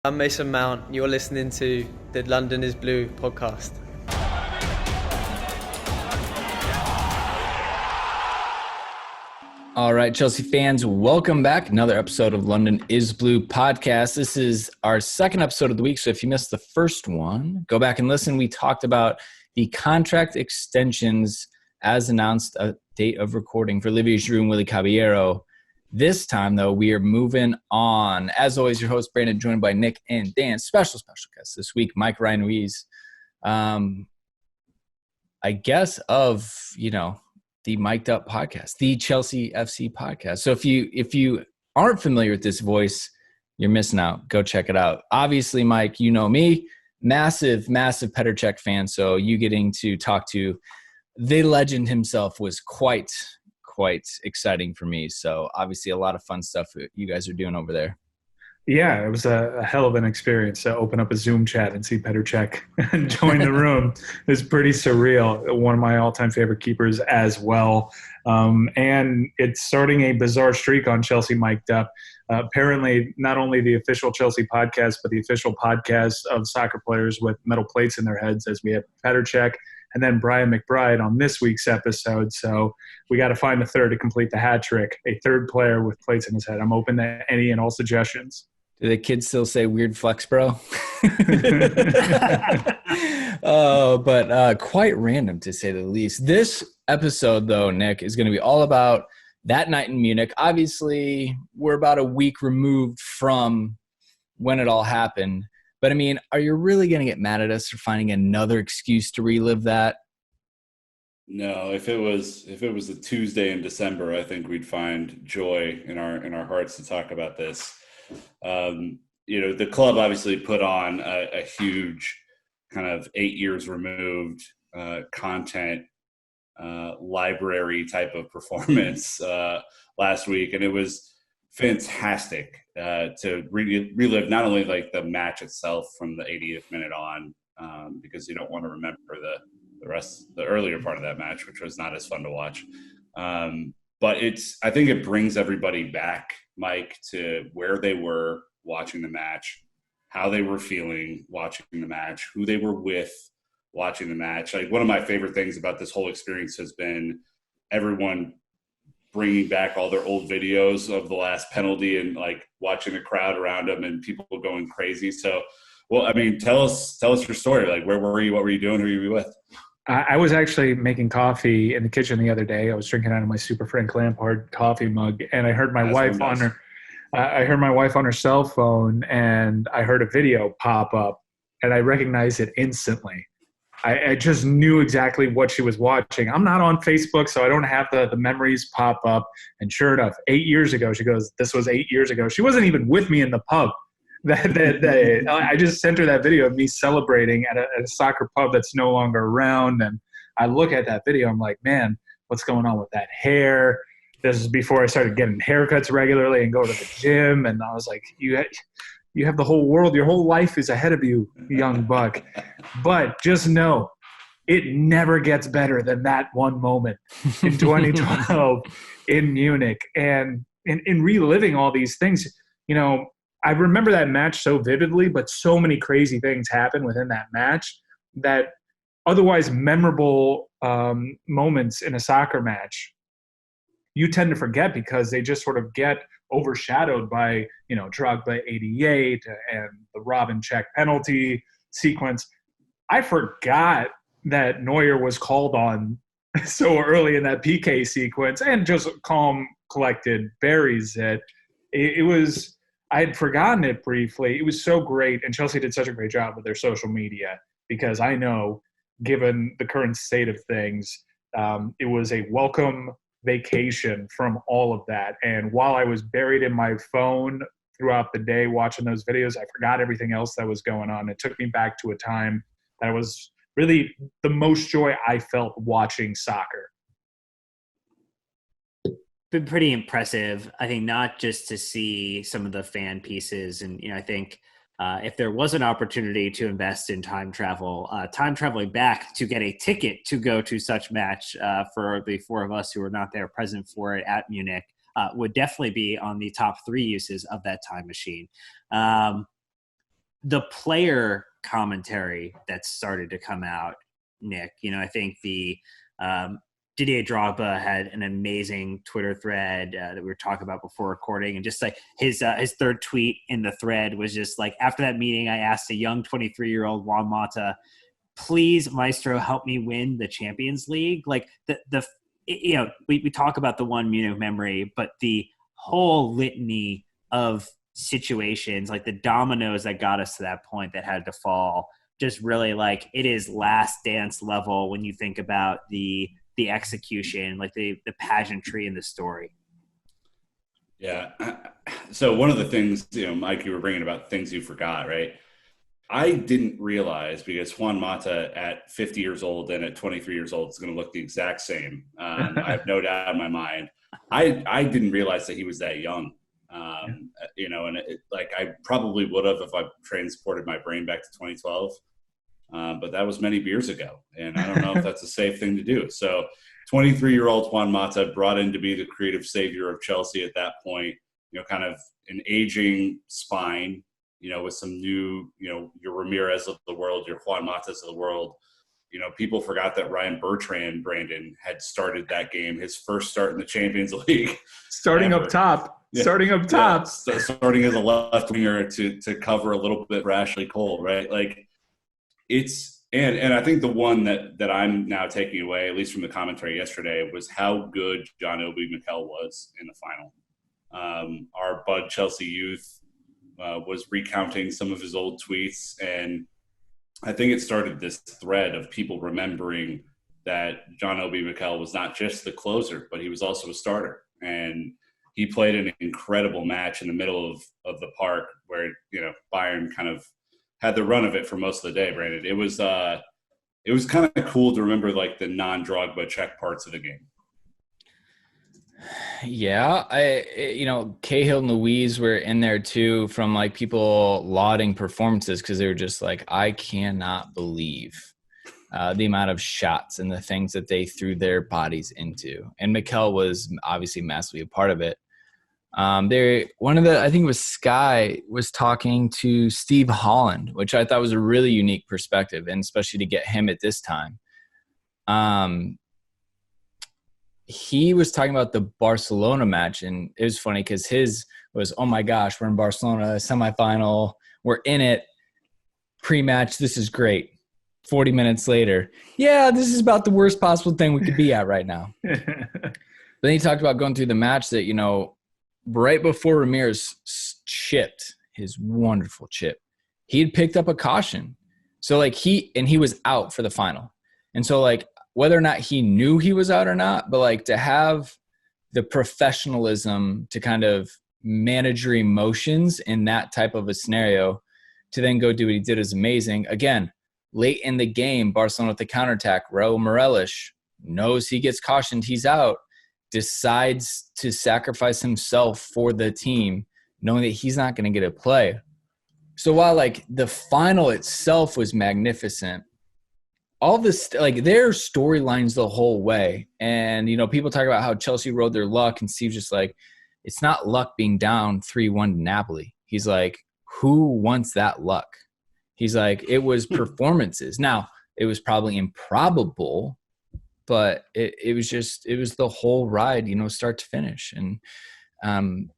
I'm Mason Mount. You're listening to the London is Blue podcast. All right, Chelsea fans, welcome back. Another episode of London is Blue podcast. This is our second episode of the week, so if you missed the first one, go back and listen. We talked about the contract extensions as announced, a date of recording for Olivier Giroud and Willy Caballero. This time, though, we are moving on. As always, your host, Brandon, joined by Nick and Dan. Special guest this week, Mike Ryan Ruiz. I guess of, the Mic'd Up podcast, the Chelsea FC podcast. So if you aren't familiar with this voice, you're missing out. Go check it out. Obviously, Mike, you know me, massive Petr Cech fan. So you getting to talk to the legend himself was quite exciting for me. So obviously a lot of fun stuff you guys are doing over there. Yeah, it was a hell of an experience to open up a Zoom chat and see Petr Cech join the room. It was pretty surreal. One of my all-time favorite keepers as well. And it's starting a bizarre streak on Chelsea Mic'd Up. Apparently, not only the official Chelsea podcast, but the official podcast of soccer players with metal plates in their heads, as we have Petr Cech and then Brian McBride on this week's episode. So we got to find a third to complete the hat trick, a third player with plates in his head. I'm open to any and all suggestions. Do the kids still say weird flex, bro? But quite random to say the least. This episode, though, Nick, is going to be all about that night in Munich. Obviously, we're about a week removed from when it all happened. But, I mean, are you really going to get mad at us for finding another excuse to relive that? No, if it was a Tuesday in December, I think we'd find joy in our hearts to talk about this. The club obviously put on a huge kind of 8 years removed content library type of performance last week, and it was fantastic to relive not only like the match itself from the 80th minute on, because you don't want to remember the earlier part of that match, which was not as fun to watch. But I think it brings everybody back, Mike, to where they were watching the match, how they were feeling watching the match, who they were with watching the match. Like, one of my favorite things about this whole experience has been everyone bringing back all their old videos of the last penalty and like watching the crowd around them and people going crazy. So, well, I mean, tell us your story. Like, where were you? What were you doing? Who were you with? I was actually making coffee in the kitchen the other day. I was drinking out of my Super Frank Lampard coffee mug, and I heard my wife on her cell phone, and I heard a video pop up, and I recognized it instantly. I just knew exactly what she was watching. I'm not on Facebook, so I don't have the memories pop up. And sure enough, 8 years ago, she goes, this was 8 years ago. She wasn't even with me in the pub that day. I just sent her that video of me celebrating at a soccer pub that's no longer around. And I look at that video, I'm like, man, what's going on with that hair? This is before I started getting haircuts regularly and go to the gym. And I was like, you have the whole world. Your whole life is ahead of you, young buck. But just know, it never gets better than that one moment in 2012 in Munich. And in reliving all these things, I remember that match so vividly, but so many crazy things happened within that match that otherwise memorable moments in a soccer match, you tend to forget because they just sort of get overshadowed by, Drogba 88 and the Robin Cech penalty sequence. I forgot that Neuer was called on so early in that PK sequence and just calm, collected, buries it. It was, I had forgotten it briefly. It was so great, and Chelsea did such a great job with their social media because I know, given the current state of things, it was a welcome vacation from all of that. And while I was buried in my phone throughout the day watching those videos, I forgot everything else that was going on. It took me back to a time that was really the most joy I felt watching soccer. Been pretty impressive, I think, not just to see some of the fan pieces. And, I think if there was an opportunity to invest in time traveling back to get a ticket to go to such match for the four of us who were not there present for it at Munich, would definitely be on the top three uses of that time machine. the player commentary that started to come out, Nick, I think the Didier Drogba had an amazing Twitter thread that we were talking about before recording, and just like his third tweet in the thread was just like, after that meeting, I asked a young 23-year-old Juan Mata, please, Maestro, help me win the Champions League. Like we talk about the one Munich memory, but the whole litany of situations, like the dominoes that got us to that point that had to fall, just really like it is Last Dance level when you think about the execution, like the pageantry in the story. Yeah. So one of the things, Mike, you were bringing about things you forgot, right? I didn't realize, because Juan Mata at 50 years old and at 23 years old is going to look the exact same. I have no doubt in my mind. I didn't realize that he was that young. And I probably would have if I transported my brain back to 2012. But that was many years ago, and I don't know if that's a safe thing to do. So 23-year-old Juan Mata brought in to be the creative savior of Chelsea at that point, kind of an aging spine, with some new, your Ramirez of the world, your Juan Matas of the world. People forgot that Ryan Bertrand, Brandon, had started that game, his first start in the Champions League. Starting up top. Yeah. Starting up top. Yeah. Starting as a left winger to cover a little bit for Ashley Cole, right? Like, it's and I think the one that I'm now taking away, at least from the commentary yesterday, was how good John Obi Mikel was in the final. Our Bud Chelsea youth was recounting some of his old tweets, and I think it started this thread of people remembering that John Obi Mikel was not just the closer, but he was also a starter, and he played an incredible match in the middle of the park where Bayern kind of had the run of it for most of the day, Brandon. It was kind of cool to remember like the non-Drogba Czech parts of the game. Yeah, Cahill and Louise were in there too, from like people lauding performances, because they were just like, I cannot believe the amount of shots and the things that they threw their bodies into. And Mikel was obviously massively a part of it. I think it was Sky was talking to Steve Holland, which I thought was a really unique perspective, and especially to get him at this time. He was talking about the Barcelona match, and it was funny because his was, oh my gosh, we're in Barcelona, semifinal, we're in it, pre-match, this is great. 40 minutes later, yeah, this is about the worst possible thing we could be at right now. Then he talked about going through the match that, right before Ramirez chipped his wonderful chip, he had picked up a caution. So like he was out for the final. And so like, whether or not he knew he was out or not, but like to have the professionalism to kind of manage your emotions in that type of a scenario, to then go do what he did is amazing. Again, late in the game, Barcelona with the counterattack, Raul Morales knows he gets cautioned, he's out, decides to sacrifice himself for the team, knowing that he's not going to get a play. So while like the final itself was magnificent, all this, like their storylines the whole way. And, people talk about how Chelsea rode their luck, and Steve's just like, it's not luck being down 3-1 to Napoli. He's like, who wants that luck? He's like, it was performances. Now, it was probably improbable, but it was the whole ride, start to finish. And, and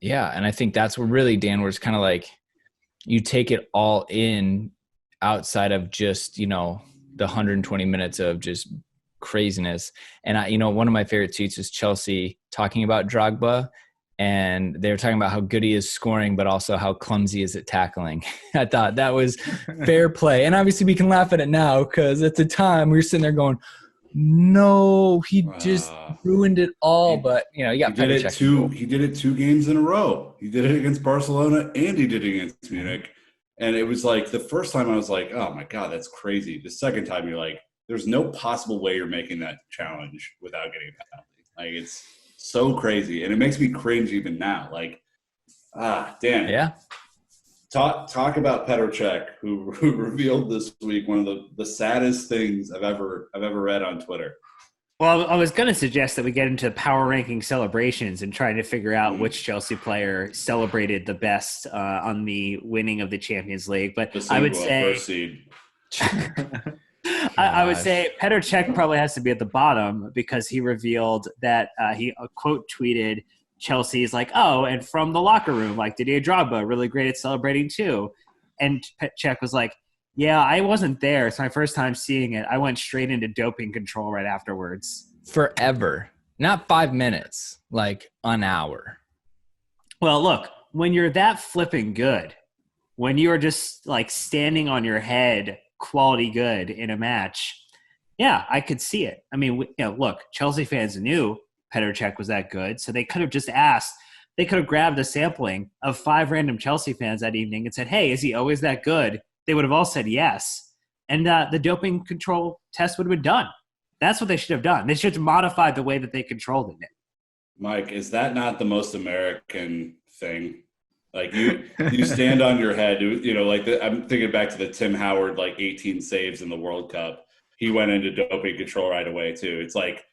I think that's where really, Dan, where it's kind of like you take it all in outside of just, the 120 minutes of just craziness. And one of my favorite tweets was Chelsea talking about Drogba, and they were talking about how good he is scoring, but also how clumsy he is at tackling. I thought that was fair play. And obviously we can laugh at it now, because at the time we were sitting there going, no, he just ruined it all. But you got Petr Cech. He did it 2 games in a row. He did it against Barcelona, and he did it against Munich. And it was like the first time I was like, oh my God, that's crazy. The second time you're like, there's no possible way you're making that challenge without getting a penalty. Like, it's so crazy. And it makes me cringe even now. Like, damn. Yeah. Talk about Petr Cech, who revealed this week one of the saddest things I've ever read on Twitter. Well, I was going to suggest that we get into power ranking celebrations and trying to figure out which Chelsea player celebrated the best on the winning of the Champions League. But I would say first seed. I would say Petr Cech probably has to be at the bottom because he revealed that he quote tweeted Chelsea's like, oh, and from the locker room, like Didier Drogba, really great at celebrating too. And Cech was like, yeah, I wasn't there. It's my first time seeing it. I went straight into doping control right afterwards. Forever. Not 5 minutes, like an hour. Well, look, when you're that flipping good, when you're just like standing on your head, quality good in a match, yeah, I could see it. I mean, look, Chelsea fans knew Petr Cech was that good, so they could have just asked. They could have grabbed a sampling of 5 random Chelsea fans that evening and said, hey, is he always that good? They would have all said yes. And the doping control test would have been done. That's what they should have done. They should have modified the way that they controlled it. Mike, is that not the most American thing? Like you stand on your head, I'm thinking back to the Tim Howard, 18 saves in the World Cup. He went into doping control right away too. It's like,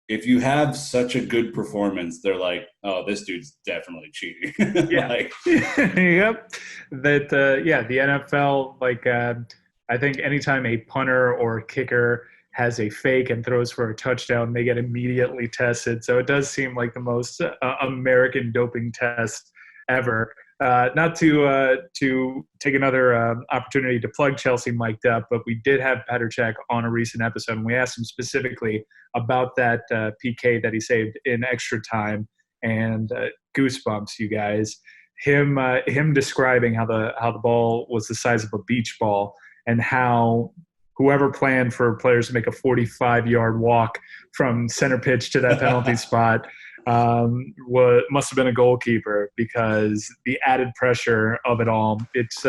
if you have such a good performance, they're like, oh, this dude's definitely cheating. Yeah. Yep. That, the NFL, I think anytime a punter or kicker has a fake and throws for a touchdown, they get immediately tested. So it does seem like the most American doping test ever. Not to take another opportunity to plug Chelsea mic'd up, but we did have Petr Cech on a recent episode, and we asked him specifically about that PK that he saved in extra time, and goosebumps, you guys. Him describing how the ball was the size of a beach ball, and how whoever planned for players to make a 45-yard walk from center pitch to that penalty spot must have been a goalkeeper, because the added pressure of it all, it's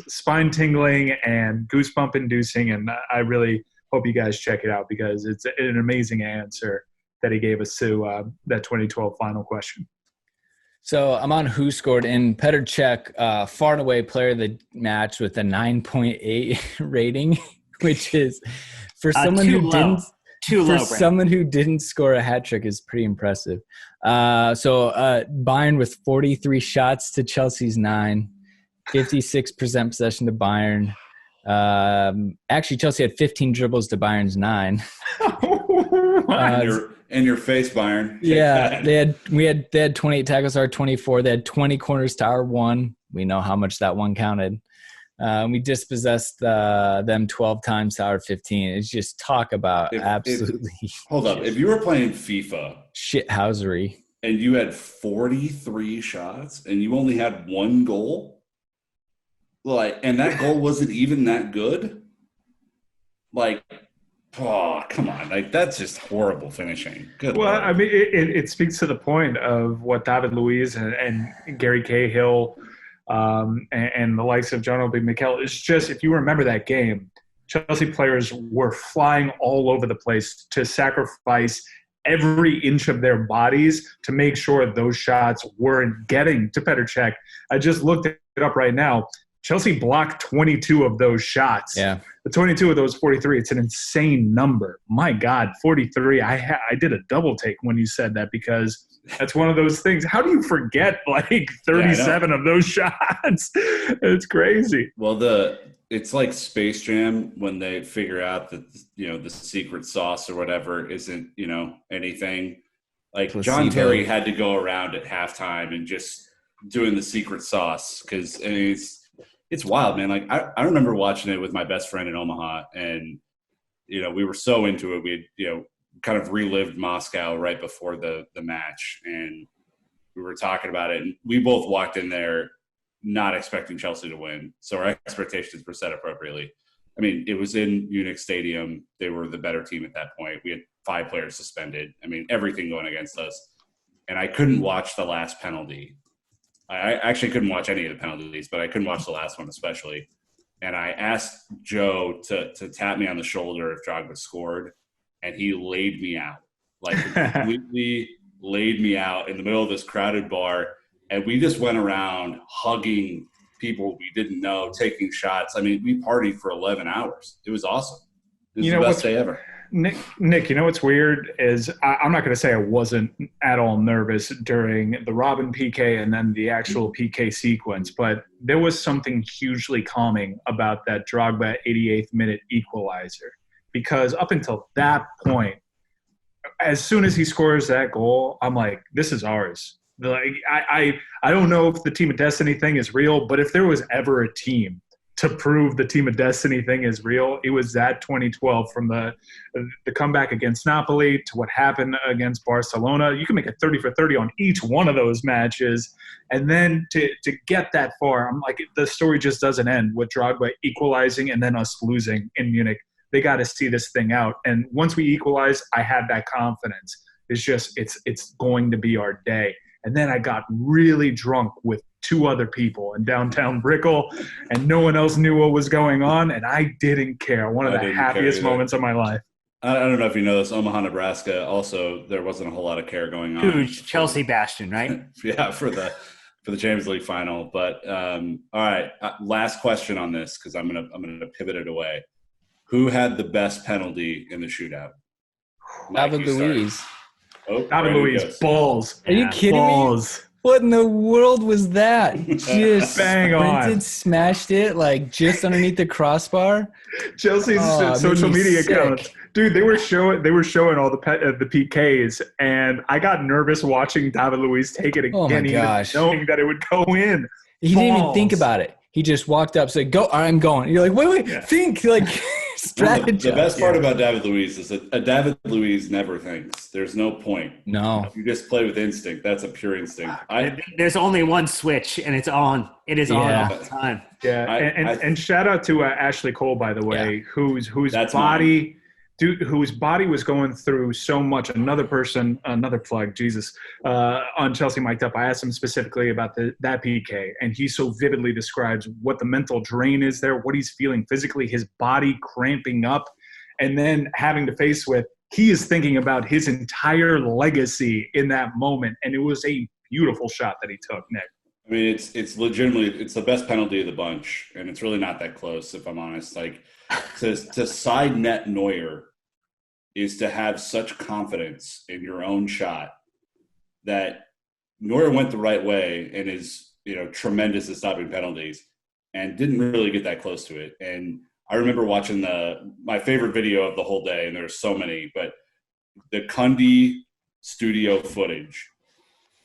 spine tingling and goosebump inducing, and I really hope you guys check it out because it's an amazing answer that he gave us to that 2012 final question. So I'm on Who Scored, and Petr Cech, far and away player of the match with a 9.8 rating, which is for someone who didn't. Someone who didn't score a hat trick is pretty impressive. So Bayern with 43 shots to Chelsea's 9, 56% possession to Bayern. Actually, Chelsea had 15 dribbles to Bayern's 9. In your face, Bayern. Yeah, they had 28 tackles to our 24. They had 20 corners to our 1. We know how much that one counted. We dispossessed them 12 times to our 15. It's just talk about absolutely. Hold up. If you were playing FIFA shithousery and you had 43 shots and you only had 1 goal, and that goal wasn't even that good, oh, come on. That's just horrible finishing. Good Well, Lord. I mean, it speaks to the point of what David Luiz and Gary Cahill and the likes of John Obi Mikel. It's just, if you remember that game, Chelsea players were flying all over the place to sacrifice every inch of their bodies to make sure those shots weren't getting to Petr Cech. I just looked it up right now. Chelsea blocked 22 of those shots. Yeah. The 22 of those 43, it's an insane number. My God, 43. I did a double take when you said that, because that's one of those things. How do you forget 37 of those shots? It's crazy. Well, it's like Space Jam when they figure out that, the secret sauce or whatever isn't, anything. Placebo. John Terry had to go around at halftime and just doing the secret sauce, because it's wild, man. I remember watching it with my best friend in Omaha, and, we were so into it. We had, kind of relived Moscow right before the match, and we were talking about it, and we both walked in there not expecting Chelsea to win. So our expectations were set appropriately. I mean, it was in Munich Stadium. They were the better team at that point. We had 5 players suspended. I mean, everything going against us. And I couldn't watch the last penalty. I actually couldn't watch any of the penalties, but I couldn't watch the last one especially. And I asked Joe to tap me on the shoulder if Drogba scored, and he laid me out. Completely laid me out in the middle of this crowded bar. And we just went around hugging people we didn't know, taking shots. I mean, we partied for 11 hours. It was awesome. It was the best day ever. Nick, you know what's weird is I'm not going to say I wasn't at all nervous during the Robin PK and then the actual PK sequence, but there was something hugely calming about that Drogba 88th minute equalizer, because up until that point, as soon as he scores that goal, I'm like, this is ours. Like I don't know if the Team of Destiny thing is real, but if there was ever a team to prove the Team of Destiny thing is real, it was that 2012, from the comeback against Napoli to what happened against Barcelona. You can make a 30 for 30 on each one of those matches. And then to get that far, I'm like, the story just doesn't end with Drogba equalizing and then us losing in Munich. They got to see this thing out. And once we equalized, I had that confidence. It's going to be our day. And then I got really drunk with two other people in downtown Brickell, and no one else knew what was going on, and I didn't care. One of the happiest moments of my life. I don't know if you know this, Omaha, Nebraska, also there wasn't a whole lot of care going on. Huge Chelsea bastion, right? Yeah, for the Champions League final. But all right, last question on this, because I'm gonna pivot it away. Who had the best penalty in the shootout? David Luiz. Oh, David Luiz, balls. Are you kidding balls. me? What in the world was that? Just Bang on. Smashed it like just underneath the crossbar. Chelsea's social media accounts, dude. They were showing all the PKs, and I got nervous watching David Luiz take it again, Oh my even gosh. knowing that it would go in. He didn't even think about it. He just walked up, said, "Go, I'm going." You're like, wait, think, like, strategize. The best part about David Luiz is that a David Luiz never thinks. There's no point. No. You just play with instinct. That's a pure instinct. There's only one switch, and it's on. It is on all the time. Yeah, and shout out to Ashley Cole, by the way, whose body was going through so much. Another plug, Jesus, on Chelsea Mic'd Up. I asked him specifically about that PK, and he so vividly describes what the mental drain is there, what he's feeling physically, his body cramping up, and then having to face with, he is thinking about his entire legacy in that moment, and it was a beautiful shot that he took, Nick. I mean, it's legitimately, it's the best penalty of the bunch, and it's really not that close, if I'm honest. Like, to side net Neuer is to have such confidence in your own shot that Neuer went the right way and is, tremendous at stopping penalties and didn't really get that close to it. And I remember watching my favorite video of the whole day, and there's so many, but the Cundy studio footage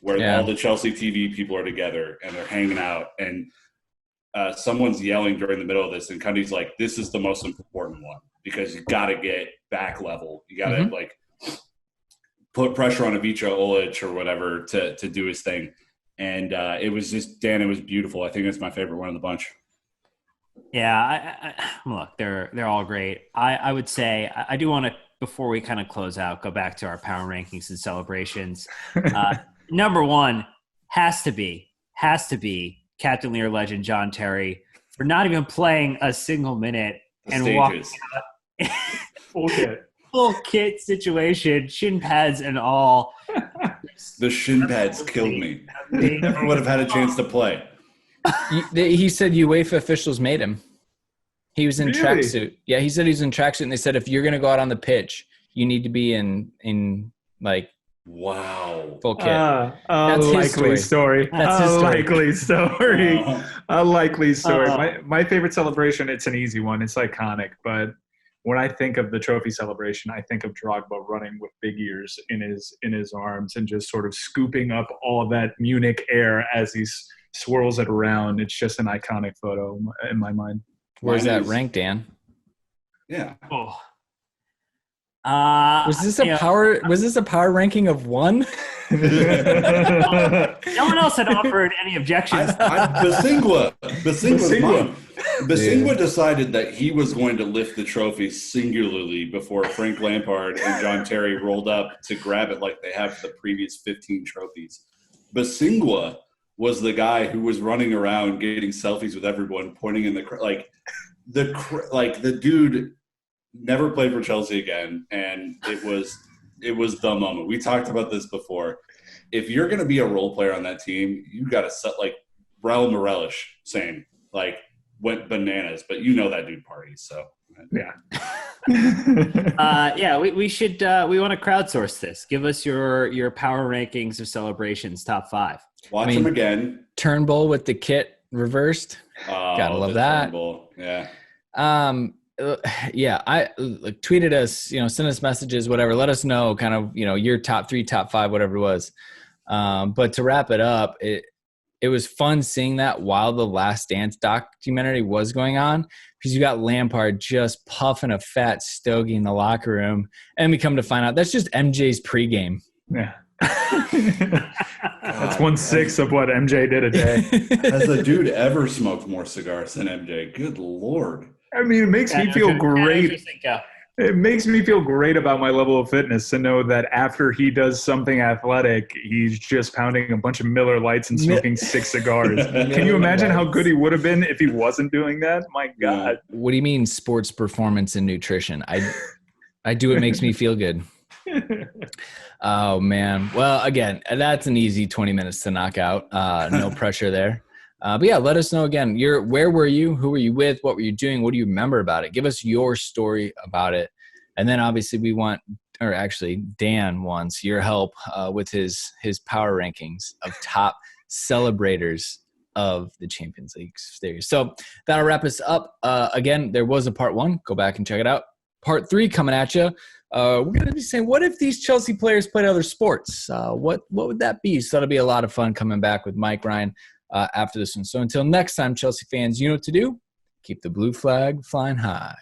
where all the Chelsea TV people are together and they're hanging out, and someone's yelling during the middle of this, and Cundy's like, "This is the most important one because you got to get back level. You got to put pressure on Ivica Olic or whatever to do his thing." And it was just, Dan, it was beautiful. I think it's my favorite one of the bunch. Yeah, look, they're all great. I would say I do want to, before we kind of close out, go back to our power rankings and celebrations. Number one has to be Captain Lear legend John Terry for not even playing a single minute and walking out. Full kit situation, shin pads and all. The shin pads killed me. Never would have had a chance to play. He said UEFA officials made him. He was in Really? tracksuit. Yeah, he said he was in tracksuit, and they said if you're going to go out on the pitch, you need to be in like Wow. full kit. A likely story. That's his story. Likely story. A likely story. Uh-huh. My favorite celebration, it's an easy one. It's iconic, but when I think of the trophy celebration, I think of Drogba running with big ears in his arms and just sort of scooping up all of that Munich air as he swirls it around. It's just an iconic photo in my mind. Where's that rank, Dan? Yeah. Oh. Was this a power ranking of one? No one else had offered any objections. Basingwa decided that he was going to lift the trophy singularly before Frank Lampard and John Terry rolled up to grab it like they have for the previous 15 trophies. Basingwa was the guy who was running around getting selfies with everyone, pointing in the the dude never played for Chelsea again, and it was the moment. We talked about this before. If you're going to be a role player on that team, you got to set like Raul Morelos saying, like, went bananas. But you know that dude parties, so Yeah. We should. We want to crowdsource this. Give us your power rankings of celebrations, top 5. Watch them again. Turnbull with the kit reversed. Gotta love that. Turnbull. Yeah. I tweeted us, send us messages, whatever. Let us know kind of, your top 3, top 5, whatever it was. But to wrap it up, it was fun seeing that while the Last Dance documentary was going on, because you got Lampard just puffing a fat stogie in the locker room, and we come to find out that's just MJ's pregame. Yeah. That's 1/6 of what MJ did a day. Has a dude ever smoked more cigars than MJ? Good Lord. I mean, it makes me feel great. It makes me feel great about my level of fitness to know that after he does something athletic, he's just pounding a bunch of Miller Lights and smoking 6 cigars. Can you imagine how good he would have been if he wasn't doing that? My God. What do you mean sports performance and nutrition? I do what makes me feel good. Oh, man. Well, again, that's an easy 20 minutes to knock out. No pressure there. But yeah, let us know again. Where were you? Who were you with? What were you doing? What do you remember about it? Give us your story about it. And then obviously Dan wants your help with his power rankings of top celebrators of the Champions League series. So that'll wrap us up. Again, there was a part 1. Go back and check it out. Part 3 coming at you. We're going to be saying, what if these Chelsea players played other sports? What would that be? So that'll be a lot of fun coming back with Mike Ryan after this one. So until next time, Chelsea fans, you know what to do. Keep the blue flag flying high.